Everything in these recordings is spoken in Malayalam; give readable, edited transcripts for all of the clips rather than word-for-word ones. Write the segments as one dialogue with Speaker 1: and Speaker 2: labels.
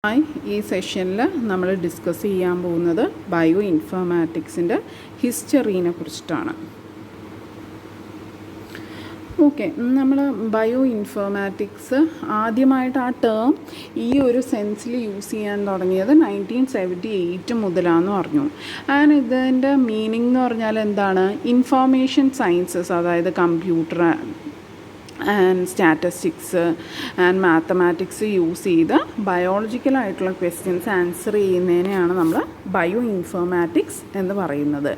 Speaker 1: ഈ സെഷനിൽ നമ്മൾ ഡിസ്കസ് ചെയ്യാൻ പോകുന്നത് ബയോ ഇൻഫോർമാറ്റിക്സിൻ്റെ ഹിസ്റ്ററീനെ കുറിച്ചിട്ടാണ്. ഓക്കെ, നമ്മൾ ബയോ ഇൻഫോർമാറ്റിക്സ് ആദ്യമായിട്ട് ആ ടേം ഈ ഒരു സെൻസിൽ യൂസ് ചെയ്യാൻ തുടങ്ങിയത് 1978 മുതലാണെന്ന് പറഞ്ഞു. ആൻഡ് ഇതിൻ്റെ മീനിങ് എന്ന് പറഞ്ഞാൽ എന്താണ്? ഇൻഫോർമേഷൻ സയൻസസ്, അതായത് computer and statistics and mathematics use ചെയ്ത് ബയോളജിക്കലായിട്ടുള്ള ക്വസ്റ്റ്യൻസ് ആൻസർ ചെയ്യുന്നതിനെയാണ് നമ്മൾ ബയോ ഇൻഫോർമാറ്റിക്സ് എന്ന് പറയുന്നത്.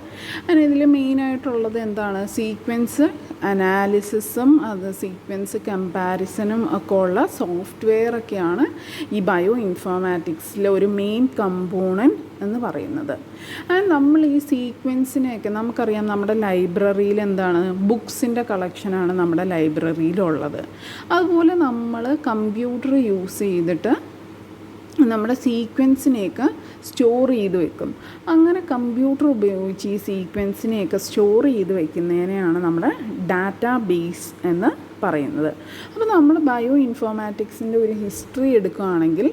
Speaker 1: അതിന് ഇതിൽ മെയിനായിട്ടുള്ളത് എന്താണ്? സീക്വൻസ് അനാലിസിസും അത് സീക്വൻസ് കമ്പാരിസണും ഒക്കെ ഉള്ള സോഫ്റ്റ്വെയർ ഒക്കെയാണ് ഈ ബയോ ഇൻഫോർമാറ്റിക്സിലെ ഒരു മെയിൻ കമ്പോണൻറ്റ് എന്ന് പറയുന്നത്. ആൻഡ് നമ്മൾ ഈ സീക്വൻസിനെയൊക്കെ നമുക്കറിയാം, നമ്മുടെ ലൈബ്രറിയിൽ എന്താണ്, ബുക്സിൻ്റെ കളക്ഷനാണ് നമ്മുടെ ലൈബ്രറിയിലുള്ളത്. അതുപോലെ നമ്മൾ കമ്പ്യൂട്ടർ യൂസ് ചെയ്തിട്ട് നമ്മുടെ സീക്വൻസിനെയൊക്കെ സ്റ്റോർ ചെയ്ത് വെക്കും. അങ്ങനെ കമ്പ്യൂട്ടർ ഉപയോഗിച്ച് ഈ സീക്വൻസിനെയൊക്കെ സ്റ്റോർ ചെയ്ത് വെക്കുന്നതിനെയാണ് നമ്മുടെ ഡാറ്റാ ബേസ് എന്ന് പറയുന്നത്. അപ്പോൾ നമ്മൾ ബയോ ഇൻഫോർമാറ്റിക്സിൻ്റെ ഒരു ഹിസ്റ്ററി എടുക്കുകയാണെങ്കിൽ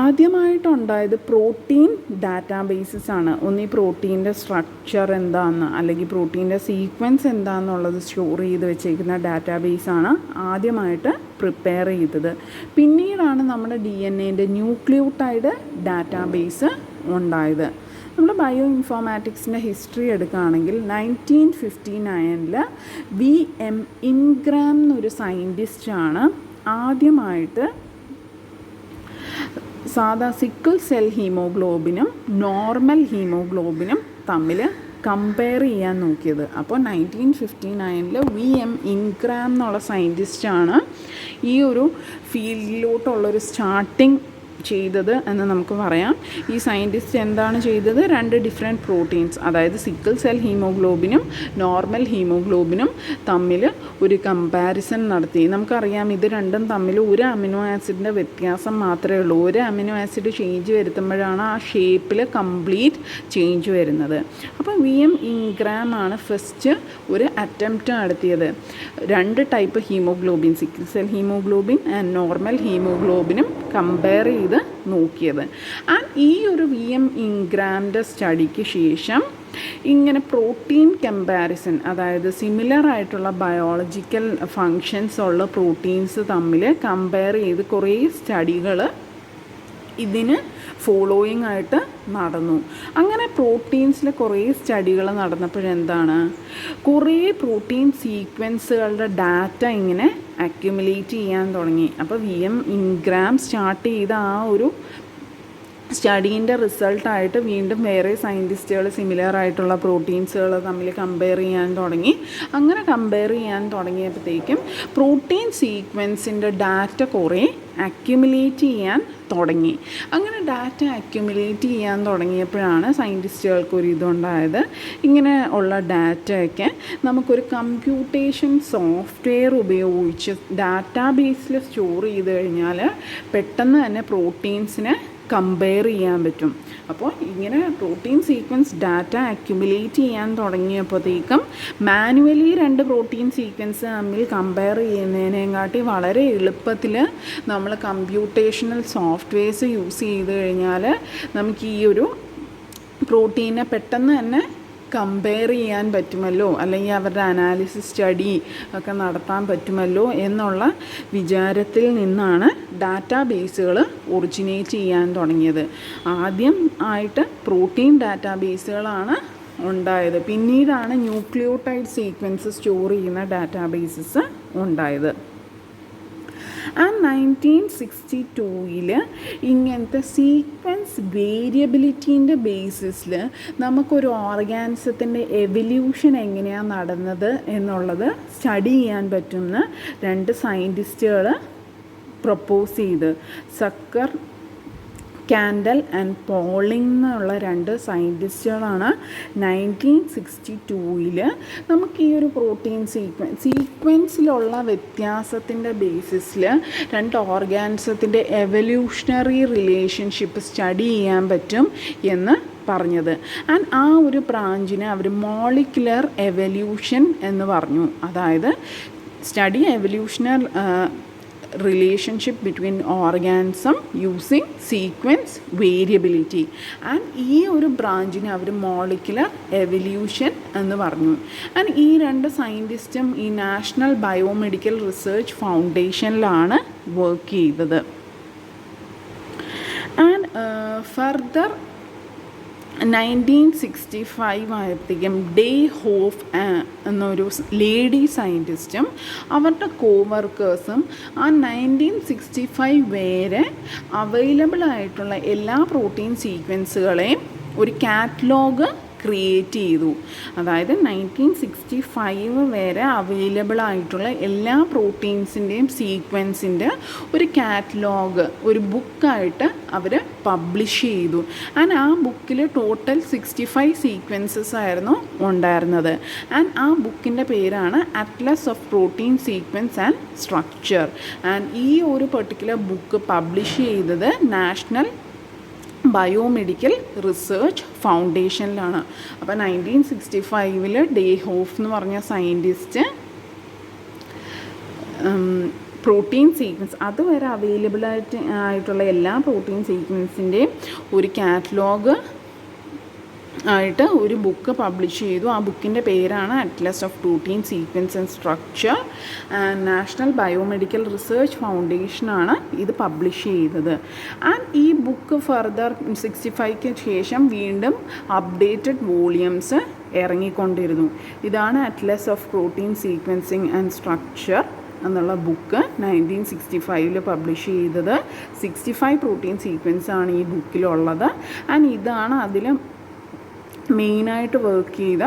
Speaker 1: ആദ്യമായിട്ടുണ്ടായത് പ്രോട്ടീൻ ഡാറ്റാബേസസ് ആണ്. ഒന്ന് ഈ പ്രോട്ടീൻ്റെ സ്ട്രക്ചർ എന്താണെന്ന് അല്ലെങ്കിൽ പ്രോട്ടീൻ്റെ സീക്വൻസ് എന്താണെന്നുള്ളത് സ്റ്റോർ ചെയ്ത് വെച്ചേക്കുന്ന ഡാറ്റാബേസാണ് ആദ്യമായിട്ട് പ്രിപ്പയർ ചെയ്തത്. പിന്നീടാണ് നമ്മുടെ DNA ന്യൂക്ലിയോടൈഡ് ഡാറ്റാബേസ് ഉണ്ടായത്. നമ്മുടെ ബയോ ഇൻഫോർമാറ്റിക്സിൻ്റെ ഹിസ്റ്ററി എടുക്കുകയാണെങ്കിൽ 1959 VM ഇൻഗ്രാം എന്നൊരു സയൻറ്റിസ്റ്റാണ് ആദ്യമായിട്ട് സാധാ സിക്കിൾ സെൽ ഹീമോഗ്ലോബിനും നോർമൽ ഹീമോഗ്ലോബിനും തമ്മിൽ കമ്പയർ ചെയ്യാൻ നോക്കിയത്. അപ്പോൾ 1959 VM ഇൻഗ്രാം എന്നുള്ള സയൻറ്റിസ്റ്റാണ് ഈ ഒരു ഫീൽഡിലോട്ടുള്ളൊരു സ്റ്റാർട്ടിങ് ചെയ്തത് എന്ന് നമുക്ക് പറയാം. ഈ സയൻറ്റിസ്റ്റ് എന്താണ് ചെയ്തത്? 2 ഡിഫറെൻറ്റ് പ്രോട്ടീൻസ്, അതായത് സിക്കിൾ സെൽ ഹീമോഗ്ലോബിനും നോർമൽ ഹീമോഗ്ലോബിനും തമ്മിൽ ഒരു കമ്പാരിസൺ നടത്തി. നമുക്കറിയാം, ഇത് രണ്ടും തമ്മിൽ ഒരു അമിനോ ആസിഡിൻ്റെ വ്യത്യാസം മാത്രമേ ഉള്ളൂ. ഒരു അമിനോ ആസിഡ് ചേഞ്ച് വരുത്തുമ്പോഴാണ് ആ ഷേപ്പിൽ കംപ്ലീറ്റ് ചേഞ്ച് വരുന്നത്. അപ്പോൾ VM ഇൻഗ്രാം ആണ് ഫസ്റ്റ് ഒരു അറ്റംപ്റ്റ് നടത്തിയത്. 2 type haemoglobin, sickle cell haemoglobin and normal ഹീമോഗ്ലോബിനും കമ്പയർ ചെയ്ത് നോക്കിയത്. ആൻഡ് ഈ ഒരു VM ഇൻഗ്രാമിൻ്റെ സ്റ്റഡിക്ക് ശേഷം ഇങ്ങനെ പ്രോട്ടീൻ കമ്പാരിസൺ, അതായത് സിമിലർ ആയിട്ടുള്ള ബയോളജിക്കൽ ഫങ്ഷൻസ് ഉള്ള പ്രോട്ടീൻസ് തമ്മിൽ കമ്പയർ ചെയ്ത് കുറേ സ്റ്റഡികൾ ഇതിന് ഫോളോയിങ് ആയിട്ട് നടന്നു. അങ്ങനെ പ്രോട്ടീൻസിൽ കുറേ സ്റ്റഡികൾ നടന്നപ്പോഴെന്താണ്, കുറേ പ്രോട്ടീൻ സീക്വൻസുകളുടെ ഡാറ്റ ഇങ്ങനെ അക്യുമുലേറ്റ് ചെയ്യാൻ തുടങ്ങി. അപ്പോൾ VM ഇൻഗ്രാം സ്റ്റാർട്ട് ചെയ്ത ആ ഒരു സ്റ്റഡീൻ്റെ റിസൾട്ടായിട്ട് വീണ്ടും വേറെ സയൻറ്റിസ്റ്റുകൾ സിമിലർ ആയിട്ടുള്ള പ്രോട്ടീൻസുകൾ തമ്മിൽ കമ്പയർ ചെയ്യാൻ തുടങ്ങി. അങ്ങനെ കമ്പയർ ചെയ്യാൻ തുടങ്ങിയപ്പോഴത്തേക്കും പ്രോട്ടീൻ സീക്വൻസിൻ്റെ ഡാറ്റ കുറേ അക്യുമുലേറ്റ് ചെയ്യാൻ തുടങ്ങി. അങ്ങനെ ഡാറ്റ അക്യുമുലേറ്റ് ചെയ്യാൻ തുടങ്ങിയപ്പോഴാണ് സയൻറ്റിസ്റ്റുകൾക്കൊരു ഇതുണ്ടായത്. ഇങ്ങനെ ഉള്ള ഡാറ്റയൊക്കെ നമുക്കൊരു കമ്പ്യൂട്ടേഷൻ സോഫ്റ്റ്വെയർ ഉപയോഗിച്ച് ഡാറ്റാബേസിൽ സ്റ്റോർ ചെയ്ത് കഴിഞ്ഞാൽ പെട്ടെന്ന് തന്നെ പ്രോട്ടീൻസിനെ കമ്പയർ ചെയ്യാൻ പറ്റും. അപ്പോൾ ഇങ്ങനെ പ്രോട്ടീൻ സീക്വൻസ് ഡാറ്റ അക്യുമുലേറ്റ് ചെയ്യാൻ തുടങ്ങിയപ്പോഴത്തേക്കും മാനുവലി 2 പ്രോട്ടീൻ സീക്വൻസ് തമ്മിൽ കമ്പയർ ചെയ്യുന്നതിനെക്കാട്ടി വളരെ എളുപ്പത്തിൽ നമ്മൾ കമ്പ്യൂട്ടേഷണൽ സോഫ്റ്റ്വെയർസ് യൂസ് ചെയ്ത് കഴിഞ്ഞാൽ നമുക്ക് ഈ ഒരു പ്രോട്ടീനെ പെട്ടെന്ന് തന്നെ കമ്പയർ ചെയ്യാൻ പറ്റുമല്ലോ, അല്ലെങ്കിൽ അവരുടെ അനാലിസിസ് സ്റ്റഡി ഒക്കെ നടത്താൻ പറ്റുമല്ലോ എന്നുള്ള വിചാരത്തിൽ നിന്നാണ് ഡാറ്റാബേസുകൾ ഒറിജിനേറ്റ് ചെയ്യാൻ തുടങ്ങിയത്. ആദ്യം ആയിട്ട് പ്രോട്ടീൻ ഡാറ്റാബേസുകളാണ് ഉണ്ടായത്. പിന്നീടാണ് ന്യൂക്ലിയോടൈഡ് സീക്വൻസ് സ്റ്റോർ ചെയ്യുന്ന ഡാറ്റാബേസസ് ഉണ്ടായത്. ആ 1962 ഇങ്ങനത്തെ സീക്വൻസ് വേരിയബിലിറ്റീൻ്റെ ബേസിസിൽ നമുക്കൊരു ഓർഗാനിസത്തിൻ്റെ എവല്യൂഷൻ എങ്ങനെയാണ് നടന്നത് എന്നുള്ളത് സ്റ്റഡി ചെയ്യാൻ പറ്റുന്ന 2 സയൻറ്റിസ്റ്റുകൾ പ്രപ്പോസ് ചെയ്ത്, സക്കർ കാൻഡൽ ആൻഡ് പോളിംഗ് എന്നുള്ള 2 സയൻറ്റിസ്റ്റുകളാണ് 1962 നമുക്ക് ഈ ഒരു പ്രോട്ടീൻ സീക്വൻസിലുള്ള വ്യത്യാസത്തിൻ്റെ ബേസിസിൽ 2 ഓർഗാനിസത്തിൻ്റെ എവല്യൂഷണറി റിലേഷൻഷിപ്പ് സ്റ്റഡി ചെയ്യാൻ പറ്റും എന്ന് പറഞ്ഞത്. ആൻഡ് ആ ഒരു ബ്രാഞ്ചിനെ അവർ മോളിക്കുലർ എവല്യൂഷൻ എന്ന് പറഞ്ഞു. അതായത് study evolutionary relationship between organism using sequence variability. And ഈ ഒരു ബ്രാഞ്ചിനെ അവർ മോളിക്കുലർ എവല്യൂഷൻ എന്ന് പറഞ്ഞു. ആൻഡ് ഈ രണ്ട് സയൻറ്റിസ്റ്റും ഈ നാഷണൽ ബയോമെഡിക്കൽ റിസർച്ച് ഫൗണ്ടേഷനിലാണ് വർക്ക് ചെയ്തത്. ആൻഡ് ഫർദർ 1965 ആയപ്പോഴത്തേക്കും ഡേ ഹോഫ് എന്നൊരു ലേഡി സയൻറ്റിസ്റ്റും അവരുടെ കോവർക്കേഴ്സും ആ 1965 വരെ അവൈലബിൾ ആയിട്ടുള്ള എല്ലാ പ്രോട്ടീൻ സീക്വൻസുകളെയും ഒരു കാറ്റലോഗ് ക്രിയേറ്റ് ചെയ്തു. അതായത് 1965 വരെ അവൈലബിൾ ആയിട്ടുള്ള എല്ലാ പ്രോട്ടീൻസിൻ്റെയും സീക്വൻസിൻ്റെ ഒരു കാറ്റലോഗ്, ഒരു ബുക്കായിട്ട് അവർ പബ്ലിഷ് ചെയ്തു. ആൻഡ് ആ ബുക്കിൽ ടോട്ടൽ 65 സീക്വൻസസ് ആയിരുന്നു ഉണ്ടായിരുന്നത്. ആൻഡ് ആ ബുക്കിൻ്റെ പേരാണ് atlas of protein sequence and structure. And ഈ ഒരു പെർട്ടിക്കുലർ ബുക്ക് പബ്ലിഷ് ചെയ്തത് നാഷണൽ ബയോമെഡിക്കൽ റിസർച്ച് ഫൗണ്ടേഷനിലാണ്. അപ്പോൾ 1965 ഡേ ഹോഫ് എന്ന് പറഞ്ഞ സയൻറ്റിസ്റ്റ് പ്രോട്ടീൻ സീക്വൻസ്, അതുവരെ അവൈലബിൾ ആയിട്ടുള്ള എല്ലാ പ്രോട്ടീൻ സീക്വൻസിൻ്റെയും ഒരു കാറ്റലോഗ് ആയിട്ട് ഒരു ബുക്ക് പബ്ലിഷ് ചെയ്തു. ആ ബുക്കിൻ്റെ പേരാണ് atlas of protein sequence and structure. National biomedical research ഫൗണ്ടേഷനാണ് ഇത് പബ്ലിഷ് ചെയ്തത്. ആൻഡ് ഈ ബുക്ക് ഫർദർ 65ക്ക് ശേഷം വീണ്ടും അപ്ഡേറ്റഡ് വോളിയംസ് ഇറങ്ങിക്കൊണ്ടിരുന്നു. ഇതാണ് atlas of protein sequencing and structure എന്നുള്ള ബുക്ക് 1965 പബ്ലിഷ് ചെയ്തത്. 65 പ്രോട്ടീൻ സീക്വൻസാണ് ഈ ബുക്കിലുള്ളത്. ആൻഡ് ഇതാണ് അതിൽ മെയിനായിട്ട് വർക്ക് ചെയ്ത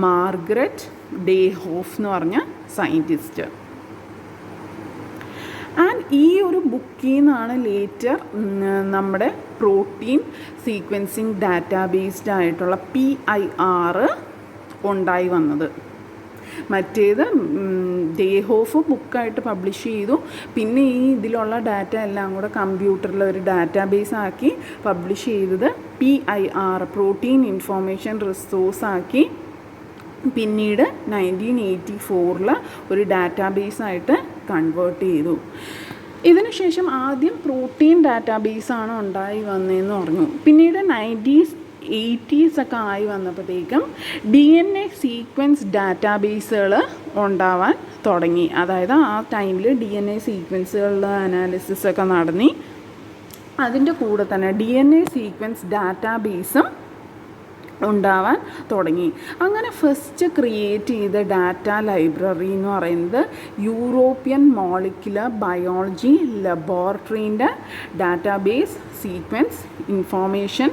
Speaker 1: മാർഗരറ്റ് ഡേ ഹോഫ് എന്ന് പറഞ്ഞ സയൻറ്റിസ്റ്റ്. ആൻഡ് ഈ ഒരു ബുക്കിൽ നിന്നാണ് ലേറ്റർ നമ്മുടെ പ്രോട്ടീൻ സീക്വൻസിങ് ഡാറ്റാബേസ്ഡ് ആയിട്ടുള്ള PIR ഉണ്ടായി വന്നത്. മറ്റേത് ഡേ ഹോഫ് ബുക്കായിട്ട് പബ്ലിഷ് ചെയ്തു. പിന്നെ ഈ ഇതിലുള്ള ഡാറ്റ എല്ലാം കൂടെ കമ്പ്യൂട്ടറിൽ ഒരു ഡാറ്റാബേസ് ആക്കി പബ്ലിഷ് ചെയ്തത് PIR പ്രോട്ടീൻ ഇൻഫോർമേഷൻ റിസോഴ്സ് ആക്കി പിന്നീട് 1984 ഒരു ഡാറ്റാബേസായിട്ട് കൺവേർട്ട് ചെയ്തു. ഇതിനുശേഷം ആദ്യം പ്രോട്ടീൻ ഡാറ്റാബേസാണ് ഉണ്ടായി വന്നതെന്ന് പറഞ്ഞു. പിന്നീട് 1980s ഒക്കെ ആയി വന്നപ്പോഴത്തേക്കും DNA സീക്വൻസ് ഡാറ്റാബേസുകൾ ഉണ്ടാവാൻ തുടങ്ങി. അതായത് ആ ടൈമിൽ DNA സീക്വൻസുകളുടെ അനാലിസിസ് ഒക്കെ നടന്നി. അതിൻ്റെ കൂടെ തന്നെ DNA സീക്വൻസ് ഡാറ്റാബേസും ഉണ്ടാവാൻ തുടങ്ങി. അങ്ങനെ ഫസ്റ്റ് ക്രിയേറ്റ് ചെയ്ത ഡാറ്റ ലൈബ്രറി എന്ന് പറയുന്നത് യൂറോപ്യൻ മോളിക്കുലർ ബയോളജി ലബോറട്ടറീൻ്റെ ഡാറ്റാബേസ് സീക്വൻസ് ഇൻഫോർമേഷൻ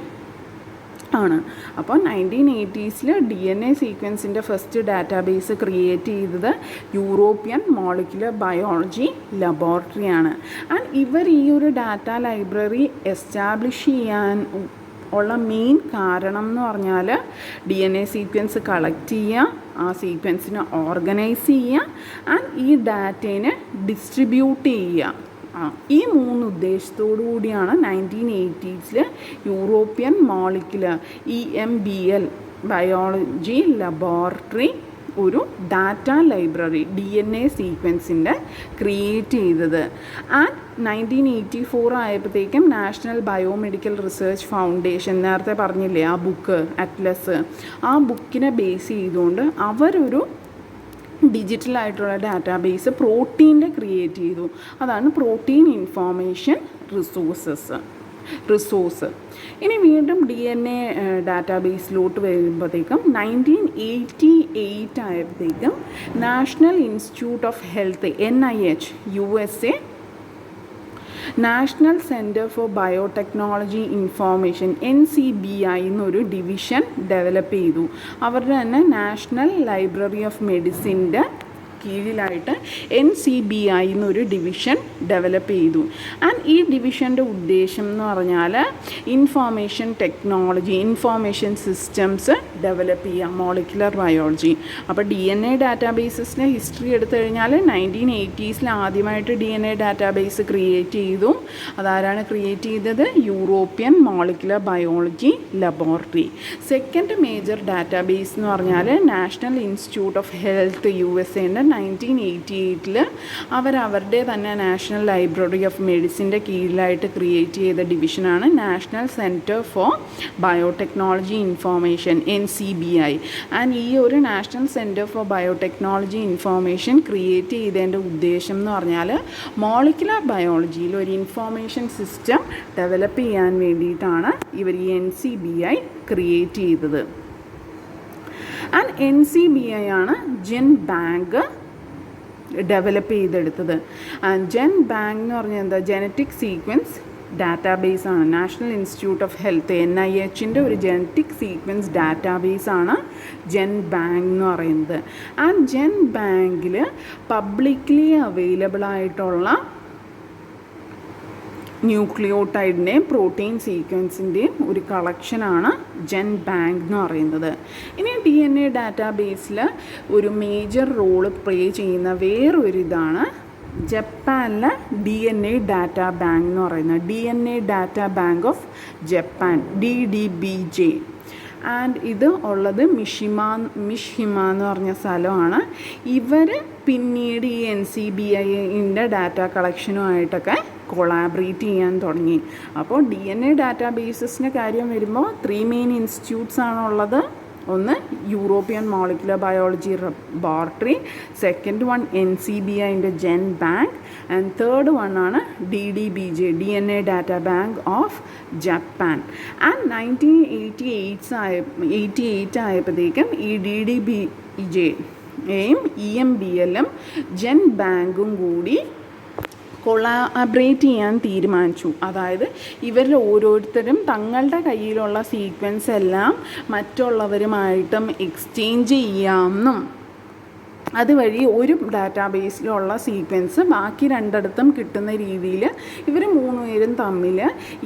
Speaker 1: ആണ്. അപ്പോൾ 1980s DNA സീക്വൻസിൻ്റെ ഫസ്റ്റ് ഡാറ്റാബേസ് ക്രിയേറ്റ് ചെയ്തത് യൂറോപ്യൻ മോളിക്കുലർ ബയോളജി ലബോറട്ടറിയാണ്. ആൻഡ് ഇവർ ഈ ഒരു ഡാറ്റ ലൈബ്രറി എസ്റ്റാബ്ലിഷ് ചെയ്യാൻ ഉള്ള മെയിൻ കാരണം എന്ന് പറഞ്ഞാൽ DNA സീക്വൻസ് കളക്ട് ചെയ്യുക, ആ സീക്വൻസിനെ ഓർഗനൈസ് ചെയ്യുക, ആൻഡ് ഈ ഡാറ്റേനെ ഡിസ്ട്രിബ്യൂട്ട് ചെയ്യുക. ഈ 3 ഉദ്ദേശത്തോടു കൂടിയാണ് 1980s European molecular EMBL biology laboratory ഒരു ഡാറ്റ ലൈബ്രറി DNA സീക്വൻസിൻ്റെ ക്രിയേറ്റ് ചെയ്തത്. ആൻഡ് 1984 ആയപ്പോഴത്തേക്കും നാഷണൽ ബയോമെഡിക്കൽ റിസർച്ച് ഫൗണ്ടേഷൻ, നേരത്തെ പറഞ്ഞില്ലേ ആ ബുക്ക് അറ്റ്ലസ്, ആ ബുക്കിനെ ബേസ് ചെയ്തുകൊണ്ട് അവരൊരു ഡിജിറ്റലായിട്ടുള്ള ഡാറ്റാബേസ് പ്രോട്ടീൻ്റെ ക്രിയേറ്റ് ചെയ്തു. അതാണ് പ്രോട്ടീൻ ഇൻഫോർമേഷൻ റിസോഴ്സ്. ഇനി വീണ്ടും DNA ഡാറ്റാബേസിലോട്ട് വരുമ്പോഴത്തേക്കും 1988 ആയപ്പോഴത്തേക്കും national Institute of health NIH USA national centre for biotechnology information NCBI എന്നൊരു ഡിവിഷൻ ഡെവലപ്പ് ചെയ്തു. അവരുടെ തന്നെ നാഷണൽ ലൈബ്രറി ഓഫ് മെഡിസിൻ്റെ കീഴിലായിട്ട് NCBI എന്നൊരു ഡിവിഷൻ ഡെവലപ്പ് ചെയ്തു. ആൻഡ് ഈ ഡിവിഷൻ്റെ ഉദ്ദേശം എന്ന് പറഞ്ഞാൽ information technology, information systems develop ചെയ്യുക, മോളിക്കുലർ ബയോളജി. അപ്പോൾ DNA ഡാറ്റാബേസിൻ്റെ ഹിസ്റ്ററി എടുത്തു കഴിഞ്ഞാൽ 1980s ആദ്യമായിട്ട് DNA ഡാറ്റാബേസ് ക്രിയേറ്റ് ചെയ്തു. അതാരാണ് ക്രിയേറ്റ് ചെയ്തത്? European molecular biology laboratory. Second major database എന്ന് പറഞ്ഞാൽ national Institute of health USA 1988 അവരവരുടെ തന്നെ നാഷണൽ ലൈബ്രറി ഓഫ് മെഡിസിൻ്റെ കീഴിലായിട്ട് ക്രിയേറ്റ് ചെയ്ത ഡിവിഷനാണ് national centre for biotechnology information NCBI. And ഈ ഒരു national centre for biotechnology information create ചെയ്തതിൻ്റെ ഉദ്ദേശം എന്ന് പറഞ്ഞാൽ മോളിക്കുലർ ബയോളജിയിൽ ഒരു ഇൻഫോർമേഷൻ സിസ്റ്റം ഡെവലപ്പ് ചെയ്യാൻ വേണ്ടിയിട്ടാണ് ഇവർ ഈ NCBI ക്രിയേറ്റ് ചെയ്തത്. ആൻഡ് NCBI ആണ് ജെൻ ബാങ്ക് ഡെവലപ്പ് ചെയ്തെടുത്തത്. ആൻഡ് ജെൻ ബാങ്ക് എന്ന് പറഞ്ഞാൽ എന്താ, ജനറ്റിക് സീക്വൻസ് ഡാറ്റാബേസ് ആണ്. നാഷണൽ ഇൻസ്റ്റിറ്റ്യൂട്ട് ഓഫ് ഹെൽത്ത് NIHൻ്റെ ഒരു ജനറ്റിക് സീക്വൻസ് ഡാറ്റാബേസ് ആണ് ജെൻ ബാങ്ക് എന്ന് പറയുന്നത്. ആൻഡ് ജെൻ ബാങ്കിൽ പബ്ലിക്ലി അവൈലബിൾ ആയിട്ടുള്ള ന്യൂക്ലിയോടൈഡിൻ്റെയും പ്രോട്ടീൻ സീക്വൻസിൻ്റെയും ഒരു കളക്ഷനാണ് ജെൻ ബാങ്ക് എന്ന് പറയുന്നത്. ഇനി DNA ഡാറ്റാബേസിൽ ഒരു മേജർ റോള് പ്ലേ ചെയ്യുന്ന വേറൊരു ഇതാണ് ജപ്പാനിലെ DNA ഡാറ്റാ ബാങ്ക് എന്ന് പറയുന്നത്. DNA data bank of Japan DDBJ. And ഇത് ഉള്ളത് മിഷിമ എന്ന് പറഞ്ഞ സ്ഥലമാണ്. ഇവർ പിന്നീട് ഈ NCBIൻ്റെ ഡാറ്റ കളക്ഷനുമായിട്ടൊക്കെ കൊളാബറേറ്റ് ചെയ്യാൻ തുടങ്ങി. അപ്പോൾ DNA ഡാറ്റാബേസസിൻ്റെ കാര്യം വരുമ്പോൾ 3 മെയിൻ ഇൻസ്റ്റിറ്റ്യൂട്ട്സ് ആണുള്ളത്. ഒന്ന് European molecular biology laboratory, second one NCBIൻ്റെ GenBank, and third one ആണ് DDBJ DNA data bank of Japan. And 1988 ആയപ്പോഴത്തേക്കും ഈ DDBJയും EMBLും ജെൻ ബാങ്കും കൂടി കൊളാബറേറ്റ് ചെയ്യാൻ തീരുമാനിച്ചു. അതായത് ഇവരിൽ ഓരോരുത്തരും തങ്ങളുടെ കയ്യിലുള്ള സീക്വൻസ് എല്ലാം മറ്റുള്ളവരുമായിട്ടും എക്സ്ചേഞ്ച് ചെയ്യാമെന്നും അതുവഴി ഒരു ഡാറ്റാബേസിലുള്ള സീക്വൻസ് ബാക്കി രണ്ടിടത്തും കിട്ടുന്ന രീതിയിൽ ഇവർ 3 പേരും തമ്മിൽ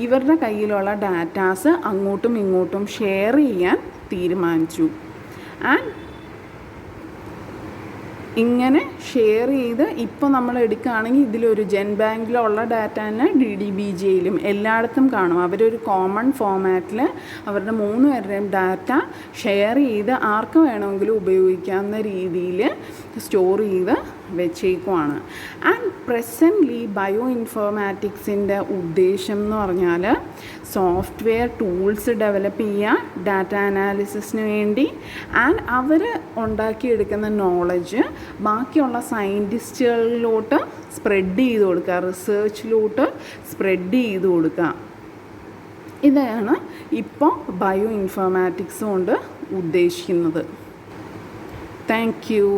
Speaker 1: ഇവരുടെ കയ്യിലുള്ള ഡാറ്റാസ് അങ്ങോട്ടും ഇങ്ങോട്ടും ഷെയർ ചെയ്യാൻ തീരുമാനിച്ചു. ആൻഡ് ഇങ്ങനെ ഷെയർ ചെയ്ത് ഇപ്പോൾ നമ്മൾ എടുക്കുകയാണെങ്കിൽ ഇതിലൊരു ജെൻ ബാങ്കിലുള്ള ഡാറ്റ തന്നെ DDBJയിലും എല്ലായിടത്തും കാണും. അവരൊരു കോമൺ ഫോമാറ്റിൽ അവരുടെ 3 പേരുടെയും ഡാറ്റ ഷെയർ ചെയ്ത് ആർക്ക് വേണമെങ്കിലും ഉപയോഗിക്കാവുന്ന രീതിയിൽ സ്റ്റോർ ചെയ്ത് വെച്ചേക്കുവാണ്. ആൻഡ് പ്രസൻ്റ്ലി ബയോ ഇൻഫോർമാറ്റിക്സിൻ്റെ ഉദ്ദേശം എന്ന് പറഞ്ഞാൽ സോഫ്റ്റ്വെയർ ടൂൾസ് ഡെവലപ്പ് ചെയ്യുക ഡാറ്റ അനാലിസിസിന് വേണ്ടി. ആൻഡ് അവർ ഉണ്ടാക്കിയെടുക്കുന്ന നോളജ് ബാക്കിയുള്ള സയൻറ്റിസ്റ്റുകളിലോട്ട് സ്പ്രെഡ് ചെയ്ത് കൊടുക്കുക, റിസർച്ചിലോട്ട് സ്പ്രെഡ് ചെയ്ത് കൊടുക്കുക. ഇതാണ് ഇപ്പോൾ ബയോ ഇൻഫോർമാറ്റിക്സ് കൊണ്ട് ഉദ്ദേശിക്കുന്നത്. Thank you.